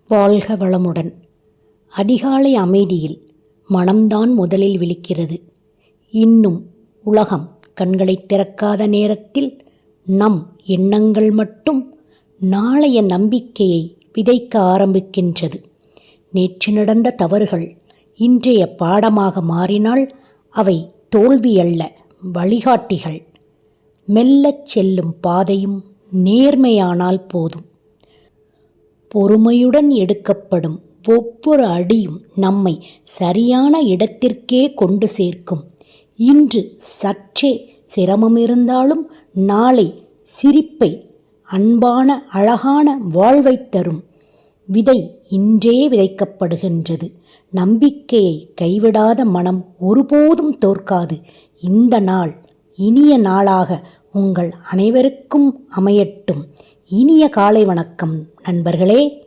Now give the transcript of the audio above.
வாழ்க வளமுடன். அதிகாலை அமைதியில் மனம்தான் முதலில் விழிக்கிறது. இன்னும் உலகம் கண்களைத் திறக்காத நேரத்தில் நம் எண்ணங்கள் மட்டும் நாளைய நம்பிக்கையை விதைக்க ஆரம்பிக்கின்றது. நேற்று நடந்த தவறுகள் இன்றைய பாடமாக மாறினால் அவை தோல்வி அல்ல, வழிகாட்டிகள். மெல்லச் செல்லும் பாதையும் நேர்மையானால் போதும். பொறுமையுடன் எடுக்கப்படும் ஒவ்வொரு அடியும் நம்மை சரியான இடத்திற்கே கொண்டு சேர்க்கும். இன்று சற்றே சிரமம் இருந்தாலும் நாளை சிரிப்பை, அன்பான அழகான வாழ்வைத் தரும். விதை இன்றே விதைக்கப்படுகின்றது. நம்பிக்கையை கைவிடாத மனம் ஒருபோதும் தோற்காது. இந்த நாள் இனிய நாளாக உங்கள் அனைவருக்கும் அமையட்டும். இனிய காலை வணக்கம் நண்பர்களே.